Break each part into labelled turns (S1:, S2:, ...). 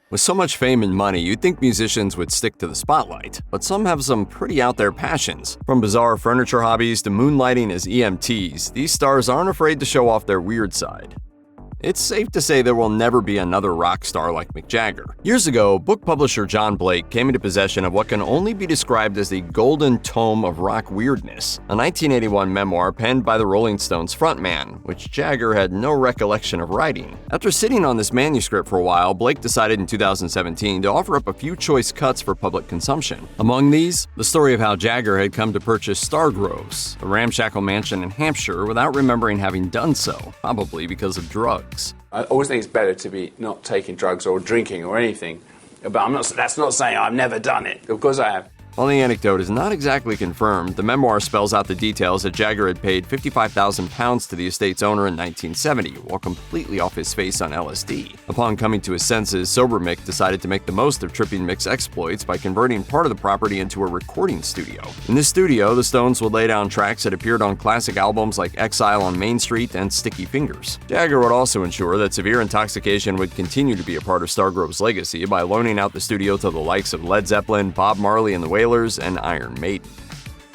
S1: With so much fame and money, you'd think musicians would stick to the spotlight, but some have some pretty out there passions. From bizarre furniture hobbies to moonlighting as EMTs, these stars aren't afraid to show off their weird side. It's safe to say there will never be another rock star like Mick Jagger. Years ago, book publisher John Blake came into possession of what can only be described as the Golden Tome of Rock Weirdness, a 1981 memoir penned by the Rolling Stones frontman, which Jagger had no recollection of writing. After sitting on this manuscript for a while, Blake decided in 2017 to offer up a few choice cuts for public consumption. Among these, the story of how Jagger had come to purchase Stargroves, a ramshackle mansion in Hampshire, without remembering having done so, probably because of drugs.
S2: I always think it's better to be not taking drugs or drinking or anything, but that's not saying I've never done it, because I have.
S1: While the anecdote is not exactly confirmed, the memoir spells out the details that Jagger had paid £55,000 to the estate's owner in 1970, while completely off his face on LSD. Upon coming to his senses, sober Mick decided to make the most of tripping Mick's exploits by converting part of the property into a recording studio. In this studio, the Stones would lay down tracks that appeared on classic albums like Exile on Main Street and Sticky Fingers. Jagger would also ensure that severe intoxication would continue to be a part of Stargrove's legacy by loaning out the studio to the likes of Led Zeppelin, Bob Marley and the Wailers, and Iron Maiden.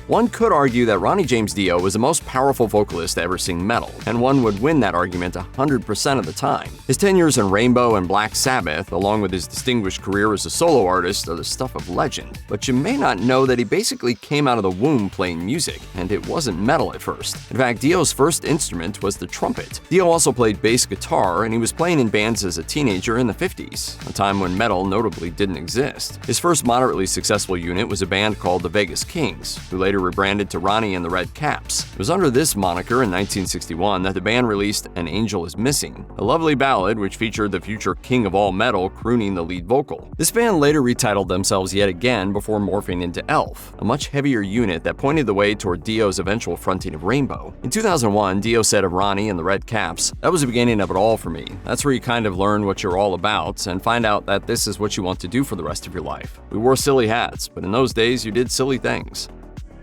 S1: One could argue that Ronnie James Dio was the most powerful vocalist to ever sing metal, and one would win that argument 100% of the time. His tenures in Rainbow and Black Sabbath, along with his distinguished career as a solo artist, are the stuff of legend. But you may not know that he basically came out of the womb playing music, and it wasn't metal at first. In fact, Dio's first instrument was the trumpet. Dio also played bass guitar, and he was playing in bands as a teenager in the 50s, a time when metal notably didn't exist. His first moderately successful unit was a band called the Vegas Kings, who later rebranded to Ronnie and the Red Caps. It was under this moniker in 1961 that the band released An Angel Is Missing, a lovely ballad which featured the future king of all metal crooning the lead vocal. This band later retitled themselves yet again before morphing into Elf, a much heavier unit that pointed the way toward Dio's eventual fronting of Rainbow. In 2001, Dio said of Ronnie and the Red Caps, "That was the beginning of it all for me. That's where you kind of learn what you're all about and find out that this is what you want to do for the rest of your life. We wore silly hats, but in those days you did silly things."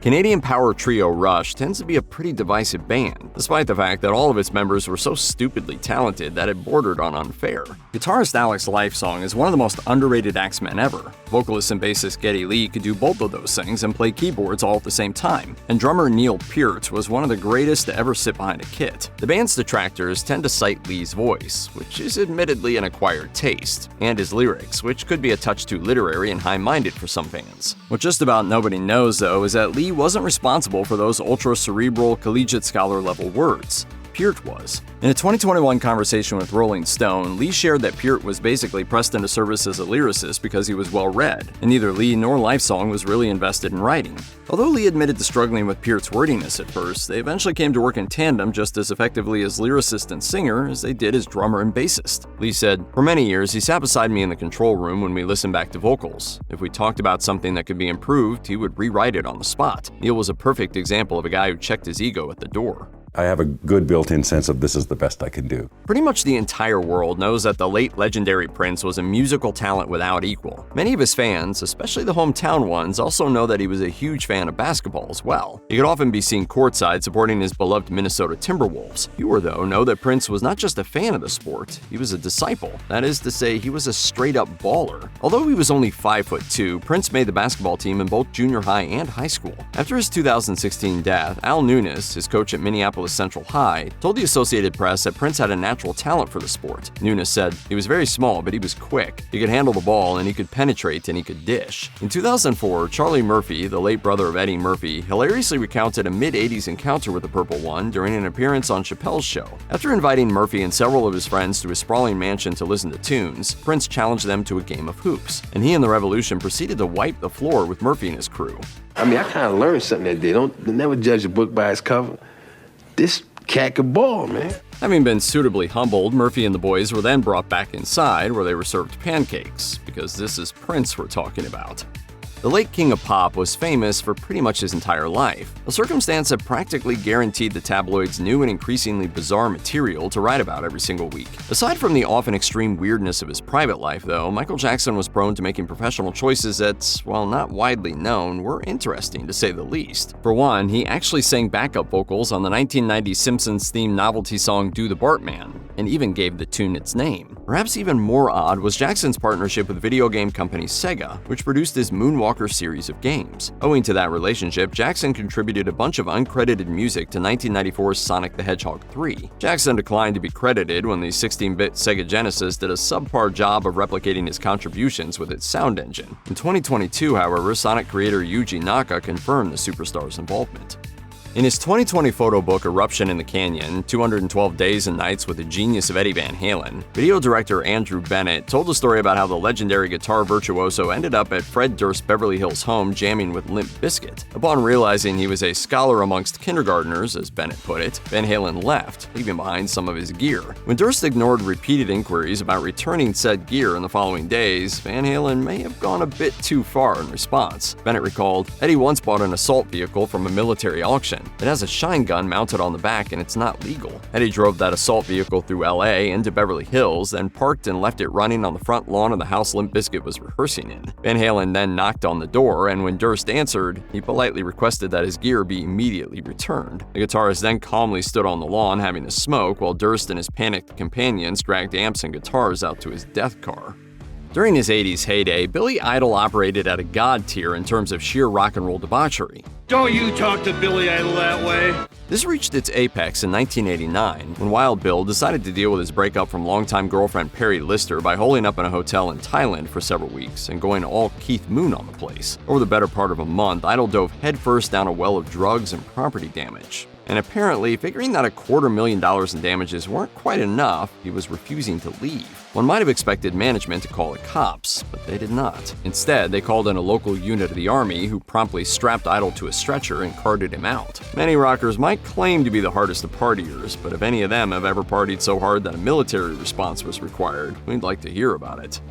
S1: Canadian power trio Rush tends to be a pretty divisive band, despite the fact that all of its members were so stupidly talented that it bordered on unfair. Guitarist Alex Lifesong is one of the most underrated axemen ever. Vocalist and bassist Geddy Lee could do both of those things and play keyboards all at the same time, and drummer Neil Peart was one of the greatest to ever sit behind a kit. The band's detractors tend to cite Lee's voice, which is admittedly an acquired taste, and his lyrics, which could be a touch too literary and high-minded for some fans. What just about nobody knows, though, is that Lee wasn't responsible for those ultra-cerebral, collegiate scholar-level words. Peart was. In a 2021 conversation with Rolling Stone, Lee shared that Peart was basically pressed into service as a lyricist because he was well-read, and neither Lee nor Lifesong was really invested in writing. Although Lee admitted to struggling with Peart's wordiness at first, they eventually came to work in tandem just as effectively as lyricist and singer as they did as drummer and bassist. Lee said, "For many years, he sat beside me in the control room when we listened back to vocals. If we talked about something that could be improved, he would rewrite it on the spot." Neil was a perfect example of a guy who checked his ego at the door.
S3: I have a good built-in sense of this is the best I can do.
S1: Pretty much the entire world knows that the late legendary Prince was a musical talent without equal. Many of his fans, especially the hometown ones, also know that he was a huge fan of basketball as well. He could often be seen courtside supporting his beloved Minnesota Timberwolves. Fewer, though, know that Prince was not just a fan of the sport, he was a disciple. That is to say, he was a straight-up baller. Although he was only 5'2", Prince made the basketball team in both junior high and high school. After his 2016 death, Al Nunes, his coach at Minneapolis Central High, told the Associated Press that Prince had a natural talent for the sport. Nunes said, "He was very small, but he was quick. He could handle the ball, and he could penetrate, and he could dish." In 2004, Charlie Murphy, the late brother of Eddie Murphy, hilariously recounted a mid-'80s encounter with the Purple One during an appearance on Chappelle's show. After inviting Murphy and several of his friends to his sprawling mansion to listen to tunes, Prince challenged them to a game of hoops, and he and the Revolution proceeded to wipe the floor with Murphy and his crew.
S4: I mean, I kind of learned something that day. Don't never judge a book by its cover. This cat could ball, man.
S1: Having been suitably humbled, Murphy and the boys were then brought back inside where they were served pancakes, because this is Prince we're talking about. The late King of Pop was famous for pretty much his entire life, a circumstance that practically guaranteed the tabloids new and increasingly bizarre material to write about every single week. Aside from the often extreme weirdness of his private life, though, Michael Jackson was prone to making professional choices that, while not widely known, were interesting to say the least. For one, he actually sang backup vocals on the 1990 Simpsons-themed novelty song Do the Bartman, and even gave the tune its name. Perhaps even more odd was Jackson's partnership with video game company Sega, which produced his Moonwalker series of games. Owing to that relationship, Jackson contributed a bunch of uncredited music to 1994's Sonic the Hedgehog 3. Jackson declined to be credited when the 16-bit Sega Genesis did a subpar job of replicating his contributions with its sound engine. In 2022, however, Sonic creator Yuji Naka confirmed the superstar's involvement. In his 2020 photo book Eruption in the Canyon, 212 Days and Nights with the Genius of Eddie Van Halen, video director Andrew Bennett told a story about how the legendary guitar virtuoso ended up at Fred Durst's Beverly Hills home jamming with Limp Bizkit. Upon realizing he was a scholar amongst kindergartners, as Bennett put it, Van Halen left, leaving behind some of his gear. When Durst ignored repeated inquiries about returning said gear in the following days, Van Halen may have gone a bit too far in response. Bennett recalled, "Eddie once bought an assault vehicle from a military auction. It has a shine gun mounted on the back and it's not legal. Eddie drove that assault vehicle through LA into Beverly Hills, then parked and left it running on the front lawn of the house Limp Bizkit was rehearsing in. Van Halen then knocked on the door, and when Durst answered, he politely requested that his gear be immediately returned. The guitarist then calmly stood on the lawn having a smoke while Durst and his panicked companions dragged amps and guitars out to his death car." During his 80s heyday, Billy Idol operated at a god tier in terms of sheer rock and roll debauchery.
S5: Don't you talk to Billy Idol that way.
S1: This reached its apex in 1989, when Wild Bill decided to deal with his breakup from longtime girlfriend Perry Lister by holing up in a hotel in Thailand for several weeks and going all Keith Moon on the place. Over the better part of a month, Idol dove headfirst down a well of drugs and property damage. And apparently, figuring that $250,000 in damages weren't quite enough, he was refusing to leave. One might have expected management to call the cops, but they did not. Instead, they called in a local unit of the Army who promptly strapped Idol to a stretcher and carted him out. Many rockers might claim to be the hardest of partiers, but if any of them have ever partied so hard that a military response was required, we'd like to hear about it.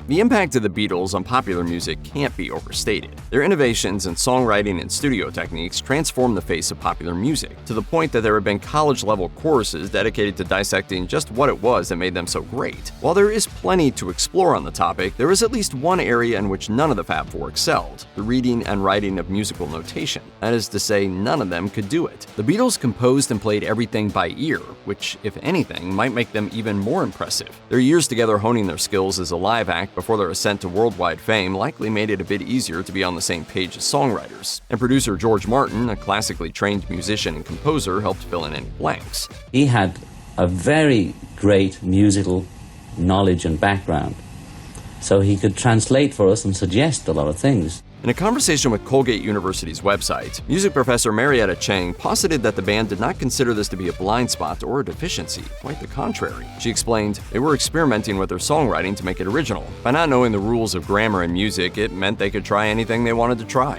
S1: The impact of the Beatles on popular music can't be overstated. Their innovations in songwriting and studio techniques transformed the face of popular music, to the point that there have been college-level courses dedicated to dissecting just what it was that made them so great. While there is plenty to explore on the topic, there is at least one area in which none of the Fab Four excelled: the reading and writing of musical notation. That is to say, none of them could do it. The Beatles composed and played everything by ear, which, if anything, might make them even more impressive. Their years together honing their skills as a live act before their ascent to worldwide fame likely made it a bit easier to be on the same page as songwriters. And producer George Martin, a classically trained musician and composer, helped fill in any blanks.
S6: He had a very great musical knowledge and background, so he could translate for us and suggest a lot of things.
S1: In a conversation with Colgate University's website, music professor Marietta Chang posited that the band did not consider this to be a blind spot or a deficiency, quite the contrary. She explained, they were experimenting with their songwriting to make it original. By not knowing the rules of grammar and music, it meant they could try anything they wanted to try.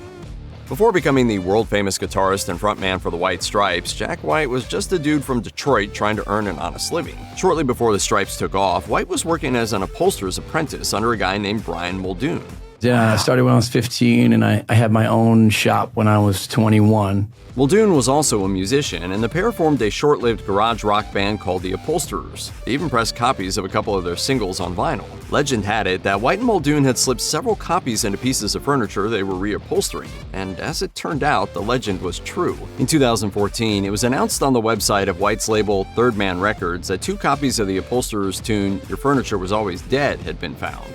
S1: Before becoming the world-famous guitarist and frontman for the White Stripes, Jack White was just a dude from Detroit trying to earn an honest living. Shortly before the Stripes took off, White was working as an upholsterer's apprentice under a guy named Brian Muldoon.
S7: I started when I was 15, and I had my own shop when I was 21.
S1: Muldoon was also a musician, and the pair formed a short-lived garage rock band called the Upholsterers. They even pressed copies of a couple of their singles on vinyl. Legend had it that White and Muldoon had slipped several copies into pieces of furniture they were reupholstering, and as it turned out, the legend was true. In 2014, it was announced on the website of White's label Third Man Records that 2 copies of the Upholsterers' tune "Your Furniture Was Always Dead" had been found.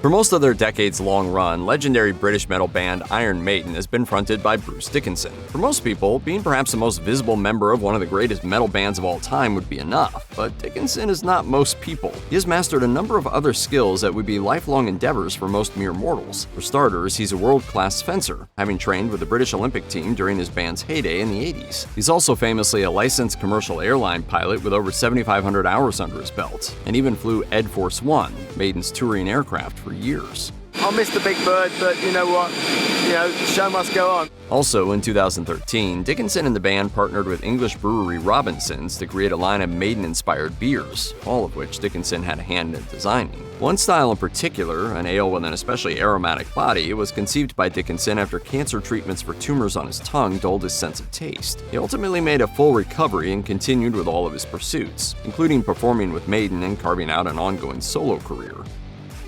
S1: For most of their decades-long run, legendary British metal band Iron Maiden has been fronted by Bruce Dickinson. For most people, being perhaps the most visible member of one of the greatest metal bands of all time would be enough, but Dickinson is not most people. He has mastered a number of other skills that would be lifelong endeavors for most mere mortals. For starters, he's a world-class fencer, having trained with the British Olympic team during his band's heyday in the 80s. He's also famously a licensed commercial airline pilot with over 7,500 hours under his belt, and even flew Ed Force One, Maiden's touring aircraft, for years.
S8: I'll miss the big bird, but you know what? The show must go on.
S1: Also in 2013, Dickinson and the band partnered with English brewery Robinson's to create a line of Maiden-inspired beers, all of which Dickinson had a hand in designing. One style in particular, an ale with an especially aromatic body, was conceived by Dickinson after cancer treatments for tumors on his tongue dulled his sense of taste. He ultimately made a full recovery and continued with all of his pursuits, including performing with Maiden and carving out an ongoing solo career.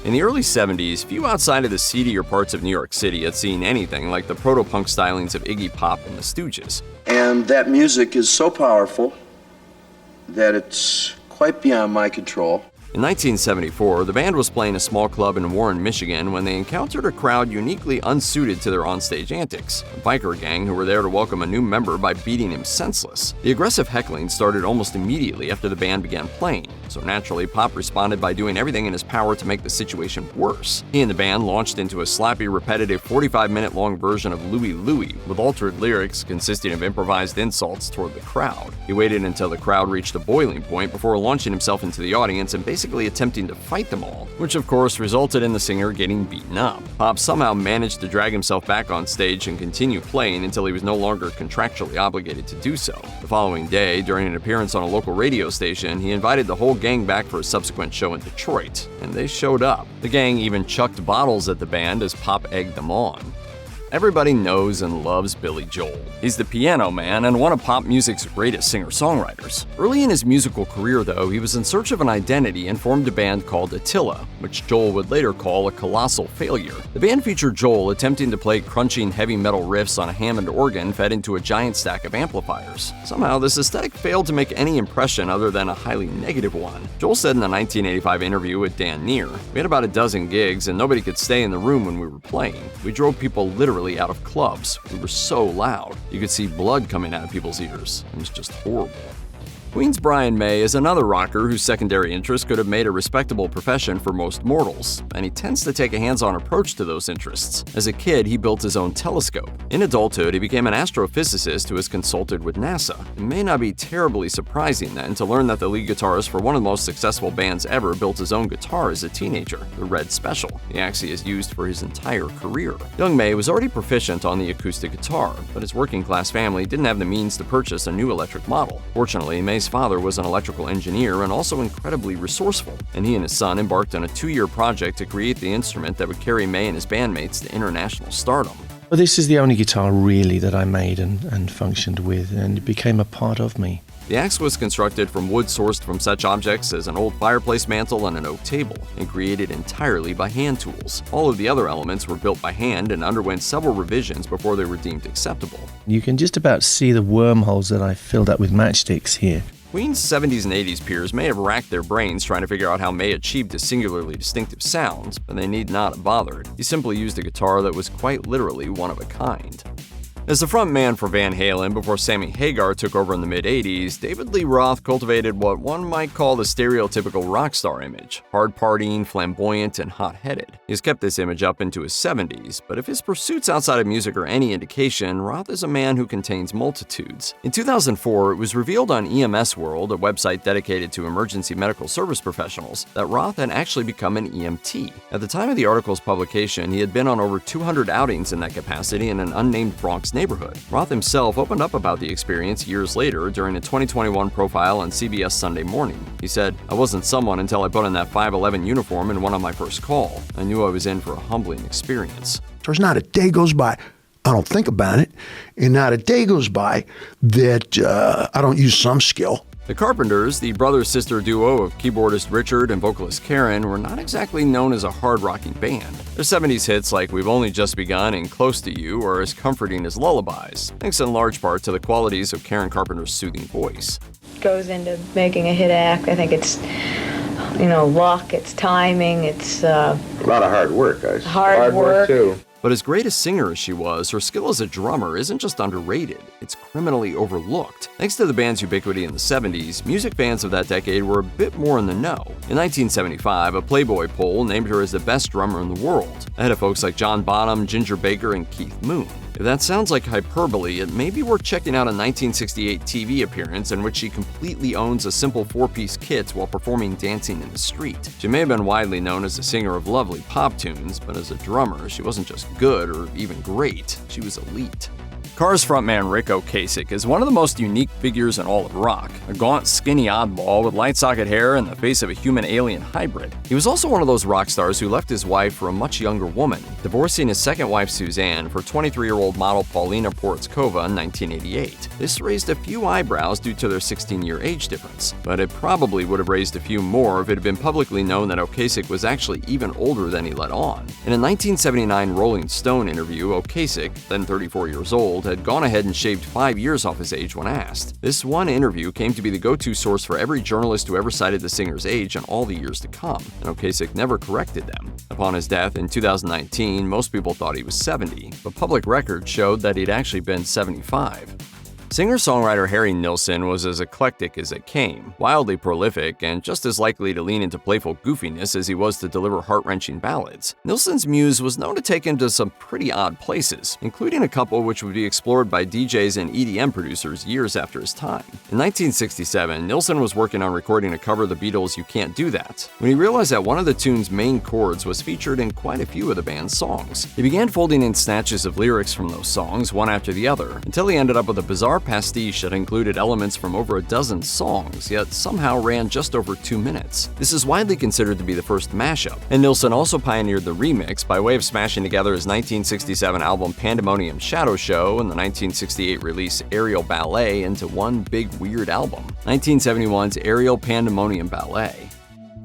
S1: In the early 70s, few outside of the seedier parts of New York City had seen anything like the proto-punk stylings of Iggy Pop and the Stooges.
S9: And that music is so powerful that it's quite beyond my control.
S1: In 1974, the band was playing a small club in Warren, Michigan when they encountered a crowd uniquely unsuited to their onstage antics, a biker gang who were there to welcome a new member by beating him senseless. The aggressive heckling started almost immediately after the band began playing, so naturally Pop responded by doing everything in his power to make the situation worse. He and the band launched into a slappy, repetitive 45-minute long version of Louie Louie, with altered lyrics consisting of improvised insults toward the crowd. He waited until the crowd reached a boiling point before launching himself into the audience and basically attempting to fight them all, which of course resulted in the singer getting beaten up. Pop somehow managed to drag himself back on stage and continue playing until he was no longer contractually obligated to do so. The following day, during an appearance on a local radio station, he invited the whole gang back for a subsequent show in Detroit, and they showed up. The gang even chucked bottles at the band as Pop egged them on. Everybody knows and loves Billy Joel. He's the piano man and one of pop music's greatest singer-songwriters. Early in his musical career, though, he was in search of an identity and formed a band called Attila, which Joel would later call a colossal failure. The band featured Joel attempting to play crunching heavy metal riffs on a Hammond organ fed into a giant stack of amplifiers. Somehow, this aesthetic failed to make any impression other than a highly negative one. Joel said in a 1985 interview with Dan Neer, "We had about a dozen gigs and nobody could stay in the room when we were playing. We drove people literally out of clubs. We were so loud. You could see blood coming out of people's ears. It was just horrible." Queen's Brian May is another rocker whose secondary interest could have made a respectable profession for most mortals, and he tends to take a hands-on approach to those interests. As a kid, he built his own telescope. In adulthood, he became an astrophysicist who has consulted with NASA. It may not be terribly surprising then to learn that the lead guitarist for one of the most successful bands ever built his own guitar as a teenager, the Red Special. The axe he has used for his entire career. Young May was already proficient on the acoustic guitar, but his working-class family didn't have the means to purchase a new electric model. Fortunately, May's father was an electrical engineer and also incredibly resourceful, and he and his son embarked on a 2-year project to create the instrument that would carry May and his bandmates to international stardom.
S10: Well, this is the only guitar really that I made and functioned with, and it became a part of me.
S1: The axe was constructed from wood sourced from such objects as an old fireplace mantle and an oak table, and created entirely by hand tools. All of the other elements were built by hand and underwent several revisions before they were deemed acceptable.
S10: You can just about see the wormholes that I filled up with matchsticks here.
S1: Queen's 70s and 80s peers may have racked their brains trying to figure out how May achieved a singularly distinctive sound, but they need not have bothered. He simply used a guitar that was quite literally one of a kind. As the front man for Van Halen before Sammy Hagar took over in the mid-80s, David Lee Roth cultivated what one might call the stereotypical rock star image, hard-partying, flamboyant, and hot-headed. He's kept this image up into his 70s, but if his pursuits outside of music are any indication, Roth is a man who contains multitudes. In 2004, it was revealed on EMS World, a website dedicated to emergency medical service professionals, that Roth had actually become an EMT. At the time of the article's publication, he had been on over 200 outings in that capacity in an unnamed Bronx neighborhood. Roth himself opened up about the experience years later during a 2021 profile on CBS Sunday Morning. He said, "I wasn't someone until I put on that 511 uniform and went on my first call. I knew I was in for a humbling experience."
S11: There's not a day goes by I don't think about it, and not a day goes by that I don't use some skill.
S1: The Carpenters, the brother-sister duo of keyboardist Richard and vocalist Karen, were not exactly known as a hard-rocking band. Their 70s hits like We've Only Just Begun and Close to You are as comforting as lullabies, thanks in large part to the qualities of Karen Carpenter's soothing voice.
S12: Goes into making a hit act. I think it's, luck, it's timing, it's
S4: a lot of hard work, guys.
S12: Hard work
S4: too.
S1: But as great a singer as she was, her skill as a drummer isn't just underrated, it's criminally overlooked. Thanks to the band's ubiquity in the 70s, music fans of that decade were a bit more in the know. In 1975, a Playboy poll named her as the best drummer in the world, ahead of folks like John Bonham, Ginger Baker, and Keith Moon. If that sounds like hyperbole, it may be worth checking out a 1968 TV appearance in which she completely owns a simple 4-piece kit while performing Dancing in the Street. She may have been widely known as a singer of lovely pop tunes, but as a drummer, she wasn't just good or even great, she was elite. Cars frontman Ric Ocasek is one of the most unique figures in all of rock, a gaunt, skinny oddball with light-socket hair and the face of a human-alien hybrid. He was also one of those rock stars who left his wife for a much younger woman, divorcing his second wife Suzanne for 23-year-old model Paulina Porizkova in 1988. This raised a few eyebrows due to their 16-year age difference, but it probably would have raised a few more if it had been publicly known that Ocasek was actually even older than he let on. In a 1979 Rolling Stone interview, Ocasek, then 34 years old, had gone ahead and shaved 5 years off his age when asked. This one interview came to be the go-to source for every journalist who ever cited the singer's age in all the years to come, and Ocasek never corrected them. Upon his death in 2019, most people thought he was 70, but public records showed that he'd actually been 75. Singer-songwriter Harry Nilsson was as eclectic as it came, wildly prolific, and just as likely to lean into playful goofiness as he was to deliver heart-wrenching ballads. Nilsson's muse was known to take him to some pretty odd places, including a couple which would be explored by DJs and EDM producers years after his time. In 1967, Nilsson was working on recording a cover of the Beatles' You Can't Do That, when he realized that one of the tune's main chords was featured in quite a few of the band's songs. He began folding in snatches of lyrics from those songs, one after the other, until he ended up with a bizarre pastiche that included elements from over a dozen songs, yet somehow ran just over 2 minutes. This is widely considered to be the first mashup, and Nilsson also pioneered the remix by way of smashing together his 1967 album Pandemonium Shadow Show and the 1968 release Aerial Ballet into one big weird album, 1971's Aerial Pandemonium Ballet.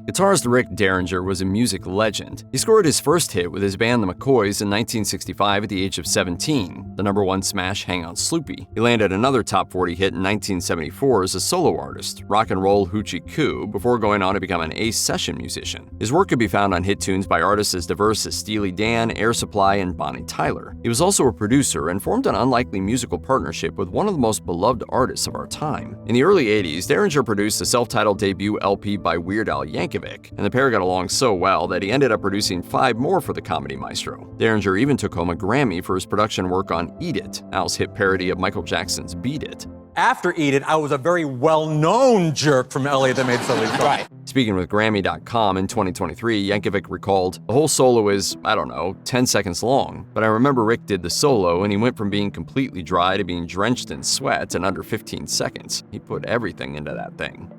S1: Guitarist Rick Derringer was a music legend. He scored his first hit with his band The McCoys in 1965 at the age of 17, the #1 smash Hang On Sloopy. He landed another top 40 hit in 1974 as a solo artist, Rock and Roll Hoochie Coo, before going on to become an ace session musician. His work could be found on hit tunes by artists as diverse as Steely Dan, Air Supply, and Bonnie Tyler. He was also a producer and formed an unlikely musical partnership with one of the most beloved artists of our time. In the early 80s, Derringer produced a self-titled debut LP by Weird Al Yankovic, and the pair got along so well that he ended up producing 5 more for the comedy maestro. Derringer even took home a Grammy for his production work on Eat It, Al's hit parody of Michael Jackson's Beat It.
S9: After Eat It, I was a very well-known jerk from LA that made silly songs. Right.
S1: Speaking with Grammy.com in 2023, Yankovic recalled, "The whole solo is, 10 seconds long, but I remember Rick did the solo and he went from being completely dry to being drenched in sweat in under 15 seconds. He put everything into that thing."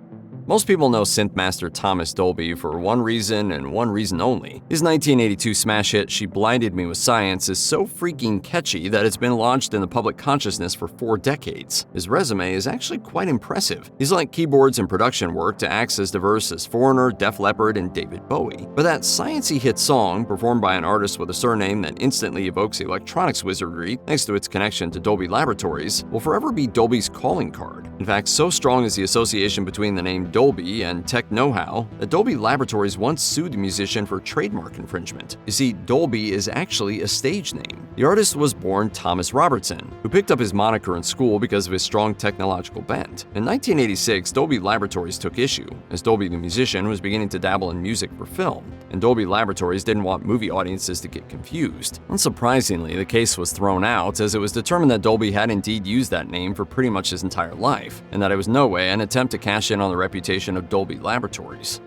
S1: Most people know synthmaster Thomas Dolby for one reason and one reason only. His 1982 smash hit She Blinded Me with Science is so freaking catchy that it's been lodged in the public consciousness for 4 decades. His resume is actually quite impressive. He's lent keyboards and production work to acts as diverse as Foreigner, Def Leppard, and David Bowie. But that science-y hit song, performed by an artist with a surname that instantly evokes electronics wizardry thanks to its connection to Dolby Laboratories, will forever be Dolby's calling card. In fact, so strong is the association between the name Dolby and tech know-how that Dolby Laboratories once sued the musician for trademark infringement. You see, Dolby is actually a stage name. The artist was born Thomas Robertson, who picked up his moniker in school because of his strong technological bent. In 1986, Dolby Laboratories took issue, as Dolby the musician was beginning to dabble in music for film, and Dolby Laboratories didn't want movie audiences to get confused. Unsurprisingly, the case was thrown out, as it was determined that Dolby had indeed used that name for pretty much his entire life, and that it was no way an attempt to cash in on the reputation of Dolby Laboratories.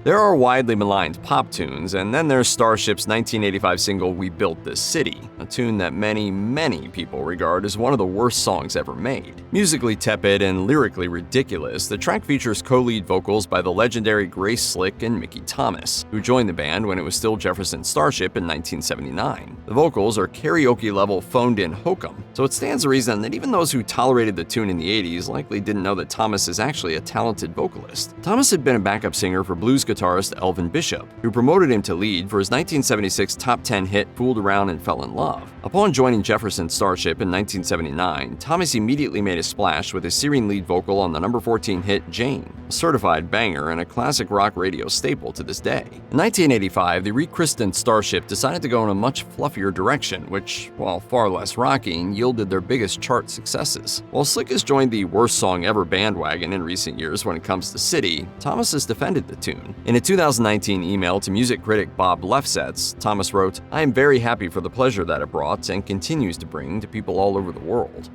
S1: There are widely maligned pop tunes, and then there's Starship's 1985 single We Built This City, a tune that many people regard as one of the worst songs ever made. Musically tepid and lyrically ridiculous, the track features co-lead vocals by the legendary Grace Slick and Mickey Thomas, who joined the band when it was still Jefferson Starship in 1979. The vocals are karaoke-level phoned-in hokum, so it stands to reason that even those who tolerated the tune in the 80s likely didn't know that Thomas is actually a talented vocalist. Thomas had been a backup singer for blues guitarist Elvin Bishop, who promoted him to lead for his 1976 top 10 hit Fooled Around and Fell in Love. Upon joining Jefferson Starship in 1979, Thomas immediately made a splash with his searing lead vocal on the number 14 hit Jane, a certified banger and a classic rock radio staple to this day. In 1985, the rechristened Starship decided to go in a much fluffier direction, which, while far less rocking, yielded their biggest chart successes. While Slick has joined the worst song ever bandwagon in recent years when it comes to City, Thomas has defended the tune. In a 2019 email to music critic Bob Lefsetz, Thomas wrote, "I am very happy for the pleasure that it brought and continues to bring to people all over the world."